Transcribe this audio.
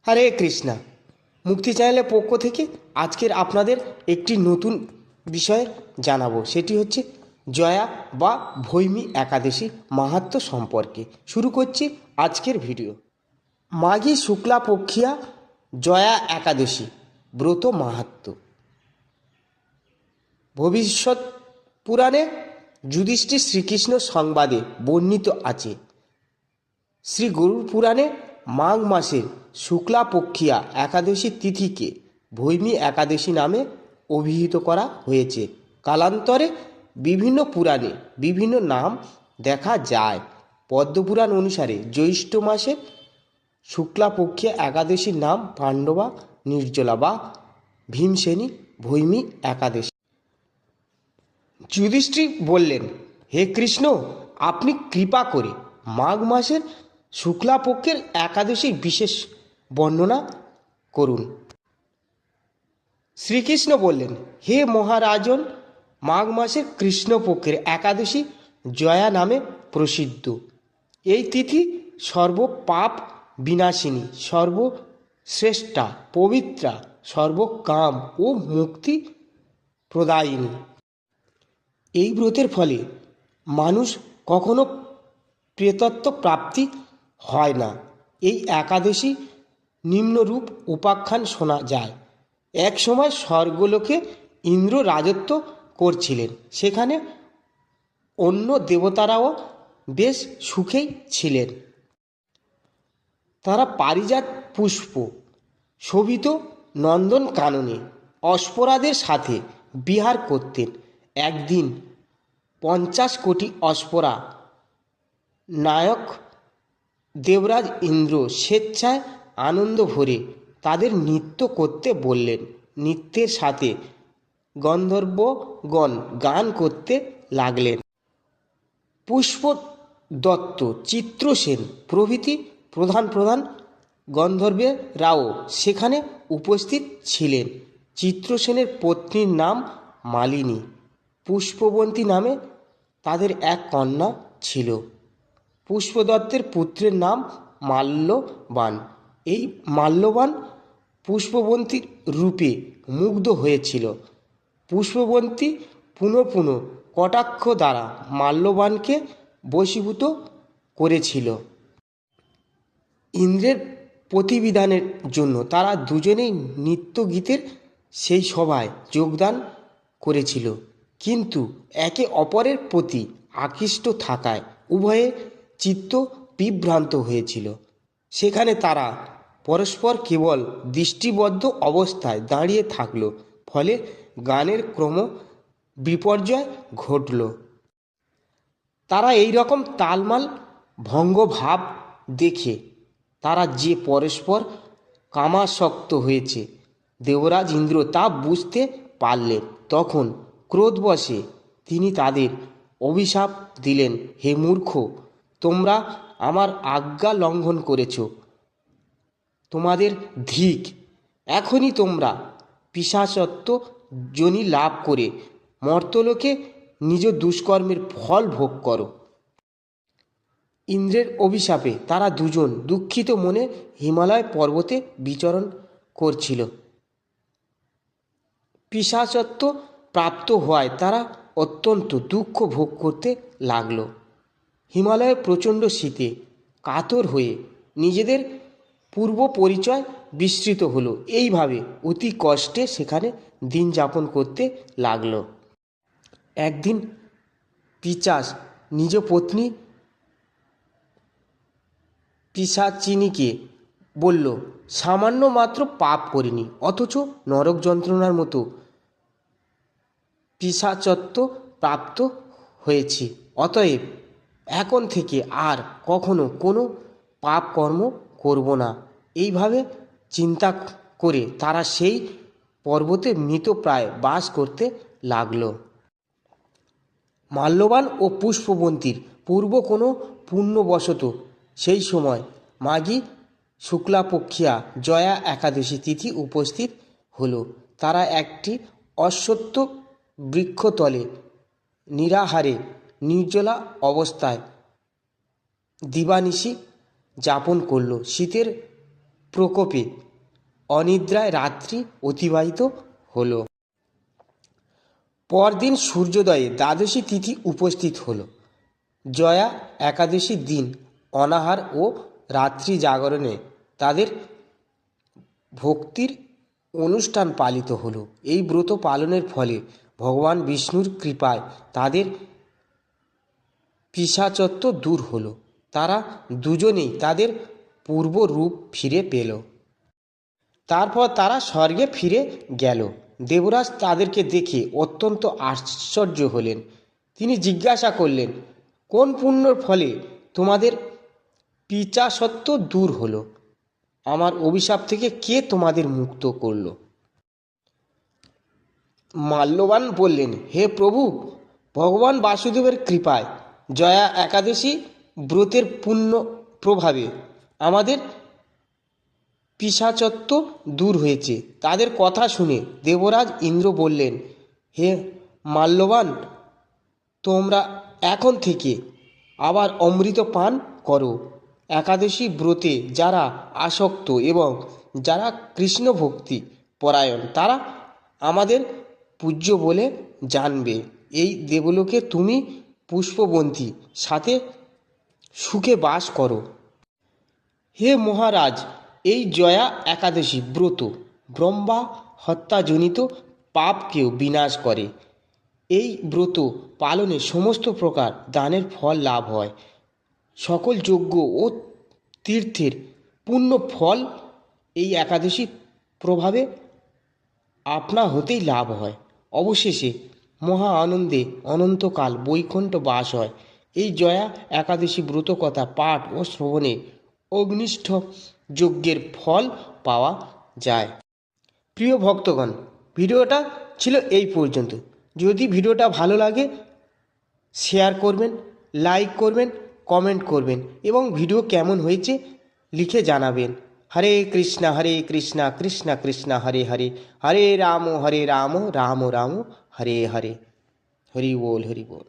হরে কৃষ্ণা। মুক্তি চ্যানেলের পক্ষ থেকে আজকের আপনাদের একটি নতুন বিষয় জানাবো, সেটি হচ্ছে জয়া বা ভৈমী একাদশী মাহাত্ম্য সম্পর্কে। শুরু করছি আজকের ভিডিও। মাঘী শুক্লা পক্ষিয়া জয়া একাদশী ব্রত মাহাত্ম্য। ভবিষ্যৎ পুরাণে যুধিষ্ঠির শ্রীকৃষ্ণ সংবাদে বর্ণিত আছে। শ্রী গরুড় পুরাণে মাঘ মাসের শুক্লা পক্ষিয়া একাদশী তিথিকে ভৈমী একাদশী নামে অভিহিত করা হয়েছে। কালান্তরে বিভিন্ন পুরাণে বিভিন্ন নাম দেখা যায়। পদ্মপুরাণ অনুসারে জ্যৈষ্ঠ মাসের শুক্লা পক্ষিয়া একাদশীর নাম পাণ্ডবা নির্জলা বা ভীমসেনী ভৈমী একাদশী। যুধিষ্ঠির বললেন, হে কৃষ্ণ, আপনি কৃপা করে মাঘ মাসের শুক্লাপক্ষের একাদশীর বিশেষ বর্ণনা করুন। শ্রীকৃষ্ণ বললেন, হে মহারাজন, মাঘ মাসের কৃষ্ণপক্ষের একাদশী জয়া নামে প্রসিদ্ধ। এই তিথি সর্বপাপ বিনাশিনী, সর্বশ্রেষ্ঠা, পবিত্রা, সর্বকাম ও মুক্তি প্রদায়িনী। এই ব্রতের ফলে মানুষ কখনো প্রেতত্ব প্রাপ্তি হয় না। এই একাদশী নিম্নরূপ উপাখ্যান শোনা যায়। এক সময় স্বর্গলোকে ইন্দ্র রাজত্ব করছিলেন। সেখানে অন্য দেবতারাও বেশ সুখেই ছিলেন। তারা পারিজাত পুষ্প শোভিত নন্দন কাননে অশ্পরাদের সাথে বিহার করতেন। একদিন 50 কোটি অশ্পরা নায়ক দেবরাজ ইন্দ্র স্বেচ্ছায় আনন্দ ভরে তাদের নৃত্য করতে বললেন। নৃত্যের সাথে গন্ধর্বগণ গান করতে লাগলেন। পুষ্পদত্ত, চিত্রসেন প্রভৃতি প্রধান প্রধান গন্ধর্বেরাও সেখানে উপস্থিত ছিলেন। চিত্রসেনের পত্নীর নাম মালিনী, পুষ্পবন্তী নামে তাদের এক কন্যা ছিল। পুষ্পদত্তের পুত্রের নাম মাল্যবান। এই মাল্যবান পুষ্পবন্তীর রূপে মুগ্ধ হয়েছিল। পুষ্পবন্তী পুনঃ পুনঃ কটাক্ষ দ্বারা মাল্যবানকে বশীভূত করেছিল। ইন্দ্রের প্রতিবিধানের জন্য তারা দুজনেই নৃত্যগীতের সেই সভায় যোগদান করেছিল, কিন্তু একে অপরের প্রতি আকৃষ্ট থাকায় উভয়ে চিত্ত বিভ্রান্ত হয়েছিল। সেখানে তারা পরস্পর কেবল দৃষ্টিবদ্ধ অবস্থায় দাঁড়িয়ে থাকল। ফলে গানের ক্রম বিপর্যয় ঘটল। তারা এই রকম তালমাল ভঙ্গভাব দেখে তারা যে পরস্পর কামাসক্ত হয়েছে, দেবরাজ ইন্দ্র তা বুঝতে পারলেন। তখন ক্রোধবশে তিনি তাদের অভিশাপ দিলেন, হে মূর্খ, তোমরা আমার আজ্ঞা লঙ্ঘন করেছ। তোমাদের ধিক! এখনই তোমরা পিশাচত্ব যোনি লাভ করে মর্তলোকে নিজ দুষ্কর্মের ফল ভোগ করো। ইন্দ্রের অভিশাপে তারা দুজন দুঃখিত মনে হিমালয় পর্বতে বিচরণ করছিল। পিশাচত্ব প্রাপ্ত হওয়ায় তারা অত্যন্ত দুঃখ ভোগ করতে লাগল। হিমালয়ের প্রচণ্ড শীতে কাতর হয়ে নিজেদের পূর্ব পরিচয় বিস্মৃত হলো। এইভাবে অতি কষ্টে সেখানে দিন যাপন করতে লাগল। একদিন পিশাচ নিজ পত্নী পিশাচিনীকে বলল, সামান্য মাত্র পাপ করিনি, অথচ নরক যন্ত্রণার মতো পিশাচত্ব প্রাপ্ত হয়েছি। অতএব এখন থেকে আর কখনো কোনো পাপ কর্ম করব না। এইভাবে চিন্তা করে তারা সেই পর্বতে মৃতপ্রায় বাস করতে লাগল। মাল্যবান ও পুষ্পবন্তীর পূর্ব কোনো পুণ্যবশত সেই সময় মাঘী শুক্লাপক্ষিয়া জয়া একাদশী তিথি উপস্থিত হল। তারা একটি অশ্বত্থ বৃক্ষতলে নিরাহারে নির্জলা অবস্থায় দিবানিশি যাপন করল। শীতের প্রকোপে অনিদ্রায় রাত্রি অতিবাহিত হলো। পরদিন সূর্যোদয়ে দ্বাদশী তিথি উপস্থিত হলো। জয়া একাদশীর দিন অনাহার ও রাত্রি জাগরণে তাদের ভক্তির অনুষ্ঠান পালিত হলো। এই ব্রত পালনের ফলে ভগবান বিষ্ণুর কৃপায় তাদের পিশাচত্ব দূর হলো। তারা দুজনেই তাদের পূর্ব রূপ ফিরে পেল। তারপর তারা স্বর্গে ফিরে গেল। দেবরাজ তাদেরকে দেখে অত্যন্ত আশ্চর্য হলেন। তিনি জিজ্ঞাসা করলেন, কোন পুণ্যর ফলে তোমাদের পিশাচত্ব দূর হলো? আমার অভিশাপ থেকে কে তোমাদের মুক্ত করল? মাল্যবান বললেন, হে প্রভু, ভগবান বাসুদেবের কৃপায় জয়া একাদশী ব্রতের পুণ্য প্রভাবে আমাদের পিশাচত্ব দূর হয়েছে। তাদের কথা শুনে দেবরাজ ইন্দ্র বললেন, হে মাল্যবান, তোমরা এখন থেকে আবার অমৃত পান করো। একাদশী ব্রতে যারা আসক্ত এবং যারা কৃষ্ণ ভক্তি পরায়ণ তারা আমাদের পূজ্য বলে জানবে। এই দেবলোকে তুমি পুষ্পবন্তী সাথে সুখে বাস করো। হে মহারাজ, এই জয়া একাদশী ব্রত ব্রহ্মা হত্যাজনিত পাপকেও বিনাশ করে। এই ব্রত পালনে সমস্ত প্রকার দানের ফল লাভ হয়। সকল যজ্ঞ ও তীর্থের পূর্ণ ফল এই একাদশী প্রভাবে আপনা হতেই লাভ হয়। অবশেষে মহা আনন্দে অনন্তকাল বৈকুণ্ঠ বাস হয়। এই জয়া একাদশী ব্রত কথা পাঠ ও শ্রবণে অগ্নিষ্ঠ যজ্ঞের ফল পাওয়া যায়। প্রিয় ভক্তগণ, ভিডিওটা ছিল এই পর্যন্ত। যদি ভিডিওটা ভালো লাগে শেয়ার করবেন, লাইক করবেন, কমেন্ট করবেন এবং ভিডিও কেমন হয়েছে লিখে জানাবেন। হরে কৃষ্ণা কৃষ্ণা কৃষ্ণা হরে হরে, হরে রাম রাম রাম হরে হরে। হরি বল হরি বল।